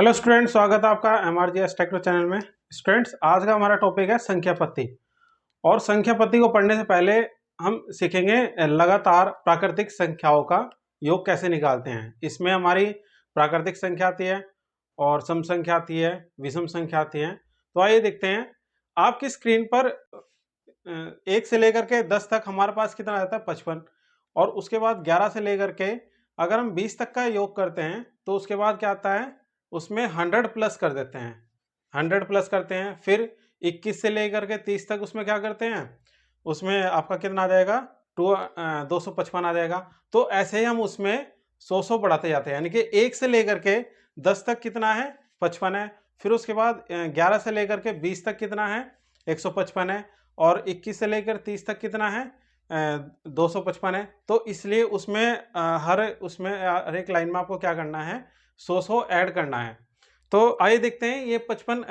Hello students, स्वागत है आपका MRGS टेक्नो चैनल में। स्टूडेंट्स, आज का हमारा टॉपिक है संख्या पत्ती। और संख्या पत्ती को पढ़ने से पहले हम सीखेंगे लगातार प्राकृतिक संख्याओं का योग कैसे निकालते हैं। इसमें हमारी प्राकृतिक संख्या आती है और सम संख्या आती है, विषम संख्या आती है। तो आइए देखते हैं। आपकी स्क्रीन पर 1 से लेकर के 10 तक हमारे पास कितना आता है, 55। और उसके बाद 11 से लेकर के अगर हम 20 तक का योग करते हैं तो उसके बाद क्या आता है, उसमें 100 प्लस कर देते हैं, 100 प्लस करते हैं। फिर 21 से लेकर के 30 तक उसमें क्या करते हैं, उसमें आपका कितना आ जाएगा, 255 आ जाएगा। तो ऐसे ही हम उसमें 100 बढ़ाते जाते हैं, यानी कि 1 से लेकर के 10 तक कितना है, 55 है। फिर उसके बाद 11 से लेकर के 20 तक कितना है, 155 है। और 21 से लेकर 30 तक कितना है, 255 है। तो इसलिए उसमें हर एक लाइन में आपको क्या करना है, 100 ऐड करना है। तो आइए देखते हैं ये 55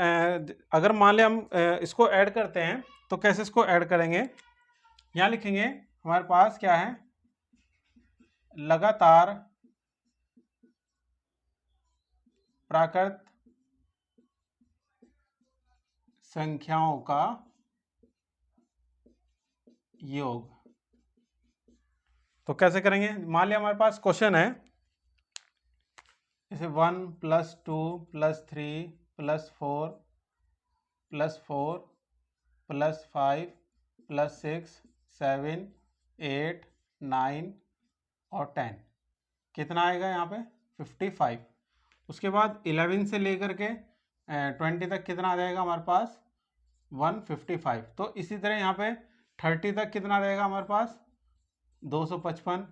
अगर मान लें हम इसको ऐड करते हैं तो कैसे इसको ऐड करेंगे। यहाँ लिखेंगे हमारे पास क्या है, लगातार प्राकृत संख्याओं का योग। तो कैसे करेंगे, मान लिया हमारे पास क्वेश्चन है जैसे 1 + 2 + 3 + 4 + 4 + 5 + 6 7 8 9 और 10 कितना आएगा यहाँ पे, 55। उसके बाद 11 से लेकर के 20 तक कितना आ जाएगा हमारे पास, 155। तो इसी तरह यहाँ पे 30 तक कितना आ जाएगा हमारे पास, 255।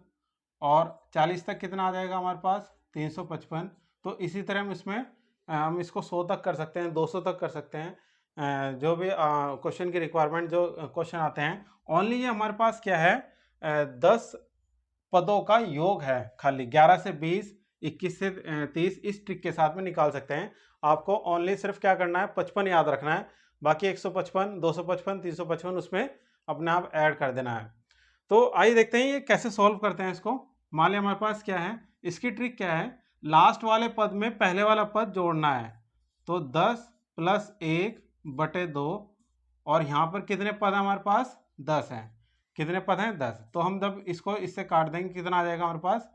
और 40 तक कितना आ जाएगा हमारे पास, 355। तो इसी तरह हम इसमें हम इसको 100 तक कर सकते हैं, 200 तक कर सकते हैं। जो भी क्वेश्चन की रिक्वायरमेंट, जो क्वेश्चन आते हैं, ओनली ये हमारे पास क्या है, 10 पदों का योग है खाली। 11 से 20, 21 से 30 इस ट्रिक के साथ में निकाल सकते हैं। आपको ओनली सिर्फ क्या करना है, 55 याद रखना है। बाकी 155, 255, 355 उसमें अपने आप ऐड कर देना है। तो आइए देखते हैं ये कैसे सॉल्व करते हैं इसको। मान लिया हमारे पास क्या है, इसकी ट्रिक क्या है, लास्ट वाले पद में पहले वाला पद जोड़ना है। तो 10 + 1/2। और यहाँ पर कितने पद है हमारे पास, 10 हैं। कितने पद हैं, 10। तो हम जब इसको इससे काट देंगे कितना आ जाएगा हमारे पास,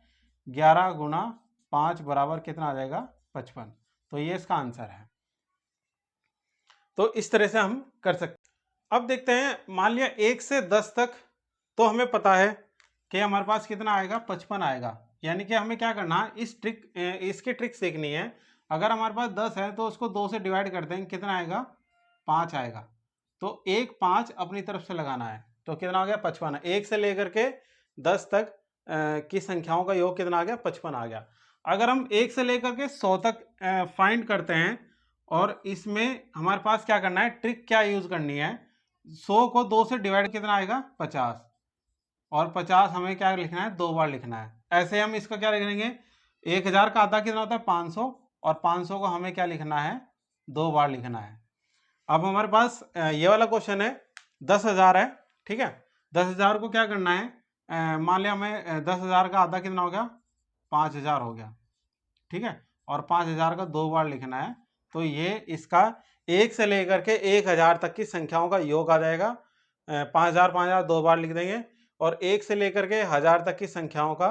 11 × 5 बराबर कितना आ जाएगा, 55। तो ये इसका आंसर है। तो इस तरह से हम कर सकते हैं। अब देखते हैं, मान लिया 1 से 10 तक तो हमें पता है कि हमारे पास कितना आएगा, 55 आएगा। यानी कि हमें क्या करना है, इसकी ट्रिक सीखनी है। अगर हमारे पास 10 है तो उसको 2 से डिवाइड कर देंगे, कितना आएगा, 5 आएगा। तो 1 5 अपनी तरफ से लगाना है। तो कितना आ गया, 55। 1 से लेकर के 10 तक की संख्याओं का योग कितना आ गया, 55 आ गया। अगर हम 1 से लेकर के 100 तक फाइंड करते हैं, और इसमें हमारे पास क्या करना है, ट्रिक क्या यूज करनी है, 100 को 2 से डिवाइड कितना आएगा, 50। और 50 हमें क्या लिखना है, 2 बार लिखना है। ऐसे हम इसका क्या लिखेंगे, 1000 का आधा कितना होता है, 500। और 500 को हमें क्या लिखना है, 2 बार लिखना है। अब हमारे पास ये वाला क्वेश्चन है, 10,000 है, ठीक है। 10,000 को क्या करना है, मान लिया हमें 10,000 का आधा कितना हो गया, 5,000 हो गया, ठीक है। और 5,000 का 2 बार लिखना है। तो ये इसका 1 से लेकर के 1000 तक की संख्याओं का योग आ जाएगा। 5,000 5,000 2 बार लिख देंगे। और 1 से लेकर के 1000 तक की संख्याओं का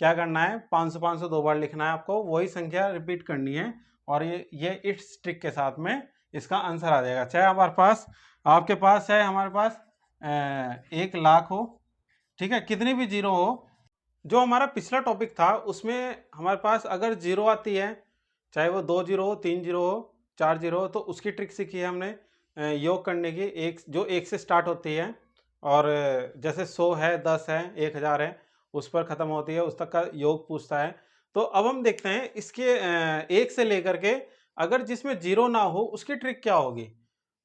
क्या करना है, 500 500 2 बार लिखना है। आपको वही संख्या रिपीट करनी है। और ये इस ट्रिक के साथ में इसका आंसर आ जाएगा। चाहे हमारे पास, आपके पास, चाहे हमारे पास 1 लाख हो, ठीक है, कितनी भी जीरो हो। जो हमारा पिछला टॉपिक था उसमें हमारे पास अगर जीरो आती है, चाहे वो 2 जीरो हो, 3 जीरो हो, 4 जीरो हो, तो उसकी ट्रिक सीखी है हमने योग करने की। जो 1 से स्टार्ट होती है, और जैसे 100 है, 10 है, 1000 है, उस पर ख़त्म होती है, उस तक का योग पूछता है। तो अब हम देखते हैं इसके 1 से लेकर के अगर जिसमें जीरो ना हो उसकी ट्रिक क्या होगी।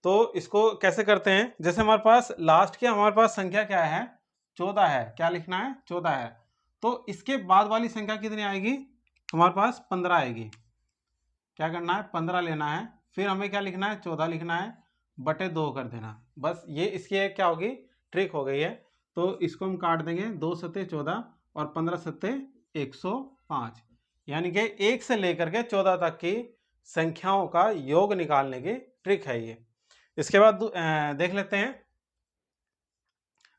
तो इसको कैसे करते हैं, जैसे हमारे पास लास्ट की हमारे पास संख्या क्या है, 14 है। क्या लिखना है, 14 है। तो इसके बाद वाली संख्या कितनी आएगी, हमारे पास 15 आएगी। क्या करना है, 15 लेना है। फिर हमें क्या लिखना है, 14 लिखना है, बटे 2 कर देना। बस ये इसकी एक क्या होगी, ट्रिक हो गई है। तो इसको हम काट देंगे, 2 सत्ते 14 और 15 सत्ते 105। यानी कि 1 से लेकर के 14 तक की संख्याओं का योग निकालने की ट्रिक है ये। इसके बाद देख लेते हैं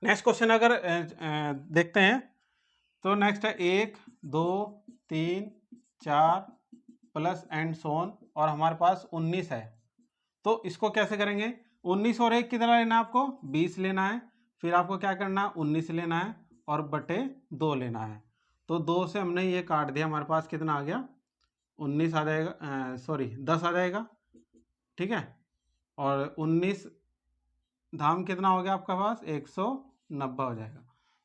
नेक्स्ट क्वेश्चन। अगर देखते हैं तो नेक्स्ट है 1 2 3 4 प्लस एंड सोन, और हमारे पास 19 है। तो इसको कैसे करेंगे? 19 और 1 कितना लेना है आपको? 20 लेना है। फिर आपको क्या करना है? 19 लेना है और बटे 2 लेना है। तो 2 से हमने ये काट दिया, हमारे पास कितना आ गया? 19 आ जाएगा, सॉरी 10 आ जाएगा, ठीक है। और 19 धाम कितना हो गया आपका पास? 190 हो जाएगा।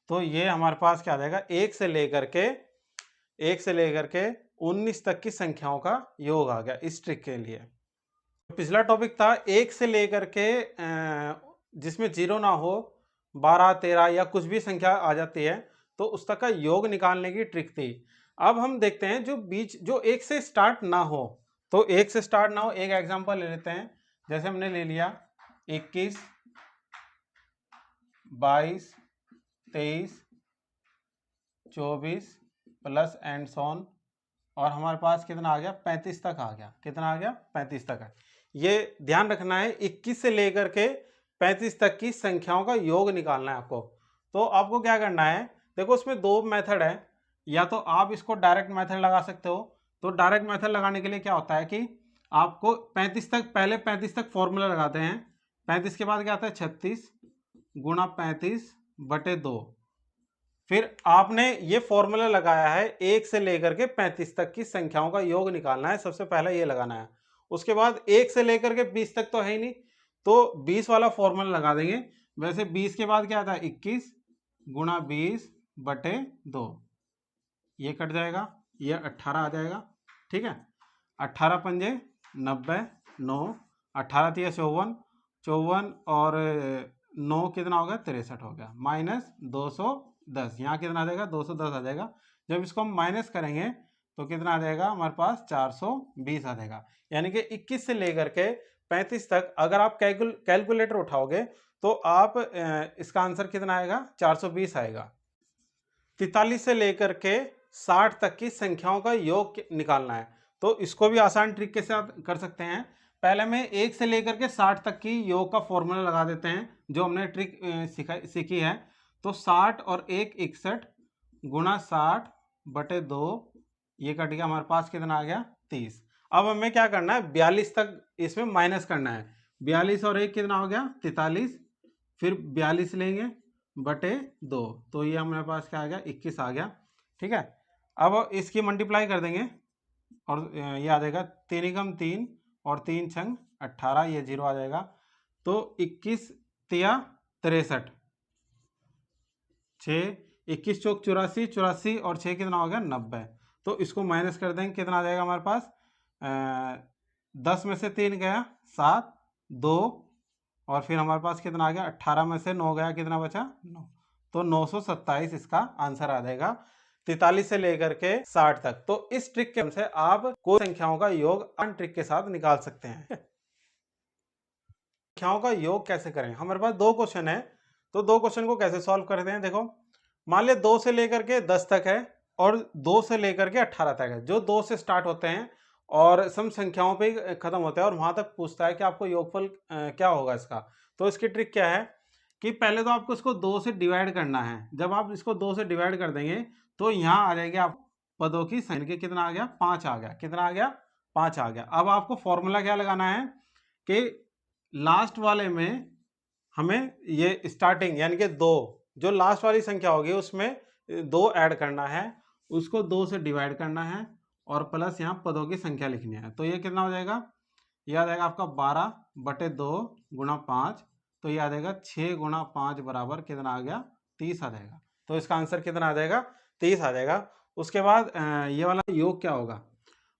तो ये हमारे पास क्या आ जाएगा? 1 से लेकर के 19 तक की संख्याओं का योग आ गया इस ट्रिक के लिए। पिछला टॉपिक था 1 से लेकर के जिसमें 0 ना हो, 12 13 या कुछ भी संख्या आ जाती है तो उस तक का योग निकालने की ट्रिक थी। अब हम देखते हैं जो 1 से स्टार्ट ना हो, तो 1 से स्टार्ट ना हो, एक एग्जांपल ले लेते हैं। जैसे हमने ले लिया 21 22 23 24 प्लस एंड सोन, और हमारे पास कितना आ गया? 35 तक आ गया। कितना आ गया? 35 तक है। ये ध्यान रखना है, 21 से लेकर के 35 तक की संख्याओं का योग निकालना है आपको। तो आपको क्या करना है? देखो उसमें दो मेथड है, या तो आप इसको डायरेक्ट मेथड लगा सकते हो। तो डायरेक्ट मेथड लगाने के लिए क्या होता है कि आपको 35 तक, पहले 35 तक फॉर्मूला लगाते हैं। 35 के बाद क्या आता है? 36 गुणा 35 बटे 2। फिर आपने ये फॉर्मूला लगाया है 1 से लेकर के 35 तक की संख्याओं का योग निकालना है, सबसे पहले ये लगाना है। उसके बाद 1 से लेकर के 20 तक तो है ही नहीं, तो 20 वाला फॉर्मूला लगा देंगे। वैसे 20 के बाद क्या आता है? 21 गुणा 20 बटे 2, ये कट जाएगा, ये 18 आ जाएगा, ठीक है। 18 पंजे 90, 9 18 तिया 54, 54 और 9 कितना हो गया? 63 हो गया, माइनस 210। यहाँ कितना आ जाएगा? 210 आ जाएगा। जब इसको हम माइनस करेंगे तो कितना आ जाएगा? हमारे पास 420 आ जाएगा। यानी कि 21 से लेकर के 35 तक अगर आप कैलकुलेटर उठाओगे तो आप इसका आंसर कितना आएगा? 420 आएगा। 43 से लेकर के 60 तक की संख्याओं का योग निकालना है, तो इसको भी आसान ट्रिक के साथ कर सकते हैं। पहले में 1 से लेकर के 60 तक की योग का फॉर्मूला लगा देते हैं, जो हमने ट्रिक सीखी है। तो 60 और 1 61 गुणा 60 बटे 2, ये कट गया, हमारे पास कितना आ गया? 30। अब हमें क्या करना है? 42 तक इसमें माइनस करना है। 42 और 1 कितना हो गया? 43। फिर 42 लेंगे बटे 2, तो ये हमारे पास क्या आ गया? 21 आ गया, ठीक है। अब इसकी मल्टीप्लाई कर देंगे और ये आ जाएगा 3 एकम 3 और 3 छंग 18, ये 0 आ जाएगा। तो 21 तिया 63, 6 21 चौक 84, 84 और 6 कितना हो गया? 90। तो इसको माइनस कर देंगे, कितना आ जाएगा हमारे पास? 10 में से 3 गया 7, 2 और फिर हमारे पास कितना आ गया? 18 में से 9 गया, कितना बचा? 9। तो 927 इसका आंसर आ जाएगा 43 से लेकर के 60 तक। तो इस ट्रिक के से आप कोई संख्याओं का योग अन्य ट्रिक के साथ निकाल सकते हैं। संख्याओं का योग कैसे करें? हमारे पास दो क्वेश्चन है, तो दो क्वेश्चन को कैसे सॉल्व करते हैं? देखो मान लिया 2 से लेकर के 10 तक है और 2 से लेकर के 18 तक है। जो 2 से स्टार्ट होते हैं और सम संख्याओं पे खत्म होता है और वहां तक पूछता है कि आपको योगफल क्या होगा इसका। तो इसकी ट्रिक क्या है कि पहले तो आपको इसको 2 से डिवाइड करना है। जब आप इसको 2 से डिवाइड कर देंगे तो यहाँ आ जाएगी आप पदों की संख्या, कितना आ गया? 5 आ गया। कितना आ गया? 5 आ गया। अब आपको फॉर्मूला क्या लगाना है कि लास्ट वाले में हमें ये स्टार्टिंग यानी कि 2, जो लास्ट वाली संख्या होगी उसमें 2 ऐड करना है, उसको 2 से डिवाइड करना है और प्लस यहाँ पदों की संख्या लिखनी है। तो ये कितना हो जाएगा? ये आ जाएगा आपका 12 बटे 2 गुणा 5, तो ये आ जाएगा 6 गुणा 5 बराबर कितना आ गया? 30 आ जाएगा। तो इसका आंसर कितना आ जाएगा? 30 आ जाएगा। उसके बाद ये वाला योग क्या होगा?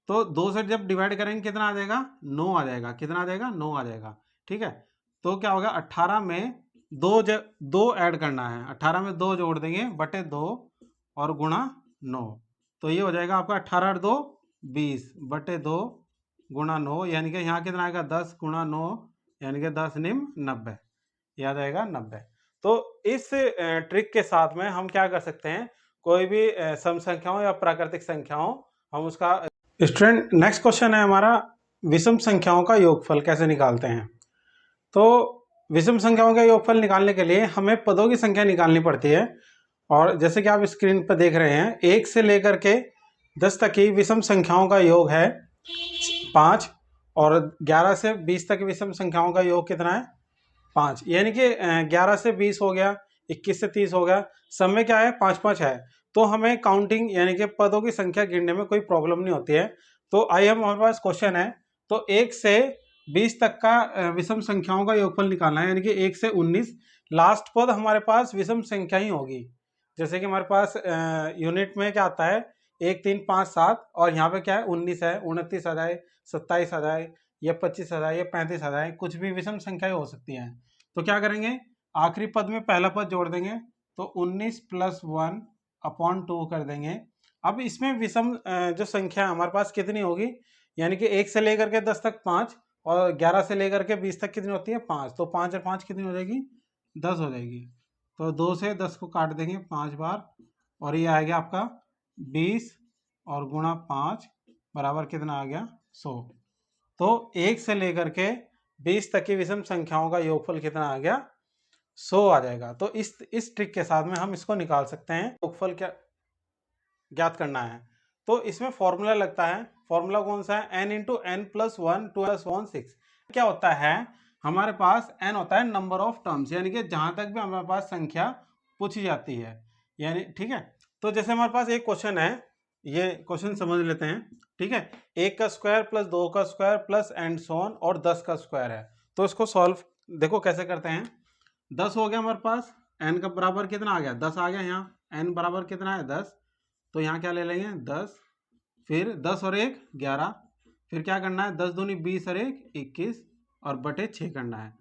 तो 2 से जब डिवाइड करेंगे कितना आ जाएगा? 9 आ जाएगा। कितना आ जाएगा? 9 आ जाएगा, ठीक है। तो क्या होगा? 18 में 2 ऐड करना है, 18 में 2 जोड़ देंगे बटे 2 और गुणा 9, तो ये हो जाएगा आपका 18 और 2 20 बटे 2 गुणा 9, यानी कि यहाँ कितना आएगा? 10 गुणा 9 यानी कि 10 निम 90, याद आएगा 90। तो इस ट्रिक के साथ में हम क्या कर सकते हैं? कोई भी सम संख्याओं या प्राकृतिक संख्याओं हम उसका। स्टूडेंट नेक्स्ट क्वेश्चन है हमारा विषम संख्याओं का योगफल कैसे निकालते हैं। तो विषम संख्याओं का योगफल निकालने के लिए हमें पदों की संख्या निकालनी पड़ती है। और जैसे कि आप स्क्रीन पर देख रहे हैं, 1 से लेकर के 10 तक की विषम संख्याओं का योग है 5, और 11 से 20 तक विषम संख्याओं का योग कितना है 5। यानी कि 11 से 20 हो गया, 21 से 30 हो गया, सब में क्या है 5-5 है। तो हमें काउंटिंग यानी कि पदों की संख्या गिनने में कोई प्रॉब्लम नहीं होती है। तो आइए हमारे पास क्वेश्चन है, तो 1 से 20 तक का विषम संख्याओं का योगफल निकालना है, यानी कि 1 से 19 लास्ट पद हमारे पास विषम संख्या ही होगी। जैसे कि हमारे पास यूनिट में क्या आता है 1 3 5 7, और यहाँ पे क्या है 19 है, 29 आ जाए, 27 आ जाए, या 25 आ जाए, या 35 आ जाए, कुछ भी विषम संख्याएं हो सकती हैं। तो क्या करेंगे, आखिरी पद में पहला पद जोड़ देंगे, तो 19 + 1 अपॉन 2 कर देंगे। अब इसमें विषम जो संख्या हमारे पास कितनी होगी, यानी कि 1 से लेकर के 10 तक 5, और 11 से लेकर के 20 तक कितनी होती है 5। तो 5 और 5 कितनी हो जाएगी 10 हो जाएगी। तो 2 से 10 को काट देंगे 5 बार, और ये आ गया आपका 20, और गुणा 5 बराबर कितना आ गया 100। तो 1 से लेकर के 20 तक की विषम संख्याओं का योगफल कितना आ गया 100 आ जाएगा। तो इस ट्रिक के साथ में हम इसको निकाल सकते हैं। योगफल क्या ज्ञात करना है, तो इसमें फॉर्मूला लगता है। फॉर्मूला कौन सा है, n × n + 1 2 + 1 6। क्या होता है, हमारे पास n होता है नंबर ऑफ टर्म्स, यानी कि जहां तक भी हमारे पास संख्या पूछी जाती है, यानी ठीक है। तो जैसे हमारे पास एक क्वेश्चन है, ये क्वेश्चन समझ लेते हैं, ठीक है। 1 का स्क्वायर + 2 का square plus and so on, और 10 का स्क्वायर है। तो इसको सॉल्व देखो कैसे करते हैं। 10 हो गया हमारे पास, n का बराबर कितना आ गया 10 आ गया, यहाँ n बराबर कितना है 10, तो यहाँ क्या ले लेंगे 10, फिर 10 और 1 11, फिर क्या करना है 10 दूनी 20 और 1 21, और बटे 6 करना है।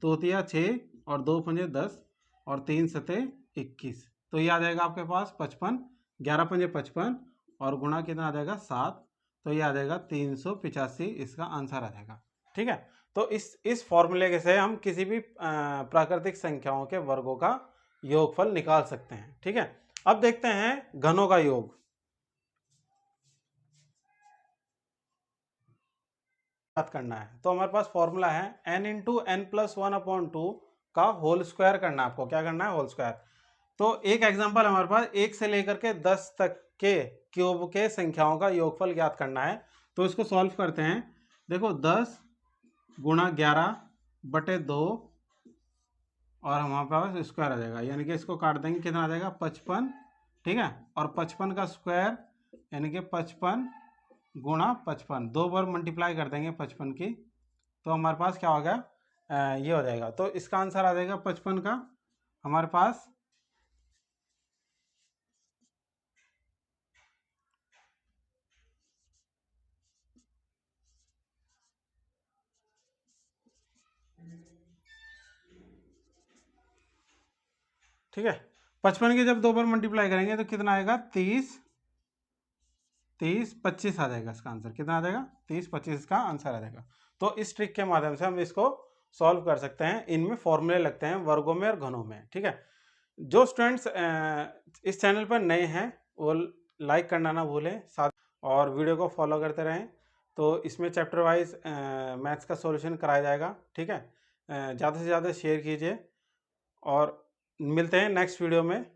तो 6 और 2 पंजे 10, और 3 सते 21। तो ये आ जाएगा आपके पास 55, 11 पंजे 55, और गुणा कितना आ जाएगा 7। तो ये आ जाएगा 385, इसका आंसर आ जाएगा, ठीक है। तो इस फॉर्मूले से हम किसी भी प्राकृतिक संख्याओं के वर्गों का योगफल निकाल सकते हैं, ठीक है। अब देखते हैं घनों का योग। बात करना है, तो हमारे पास फॉर्मूला है n × n + 1/2 का होल स्क्वायर करना है। आपको क्या करना है होल स्क्वायर। तो एक एग्जांपल हमारे पास 1 से लेकर के 10 तक के क्यूब के संख्याओं का योगफल ज्ञात करना है। तो इसको सॉल्व करते हैं। देखो 10 × 11 बटे 2, और हमारे पास स्क्वायर आ जाएगा, यानी कि इसको काट देंगे कितना आ जाएगा 55, ठीक है। और 55 का स्क्वायर यानी कि 55 × 55, 2 बार मल्टीप्लाई कर देंगे 55 की, तो हमारे पास क्या हो गया ये हो जाएगा। तो इसका आंसर आ जाएगा 55 का हमारे पास ठीक है। 55 के जब 2 बार मल्टीप्लाई करेंगे तो कितना आएगा 30 25 आ जाएगा। इसका आंसर कितना आ जाएगा 30 25 का आंसर आ जाएगा। तो इस ट्रिक के माध्यम से हम इसको सॉल्व कर सकते हैं। इनमें फॉर्मूले लगते हैं वर्गों में और घनों में, ठीक है। जो स्टूडेंट्स इस चैनल पर नए हैं वो लाइक करना ना भूलें, साथ और वीडियो को फॉलो करते रहें। तो इसमें चैप्टर वाइज मैथ्स का सॉल्यूशन कराया जाएगा, ठीक है। ज़्यादा से ज़्यादा शेयर कीजिए, और मिलते हैं नेक्स्ट वीडियो में।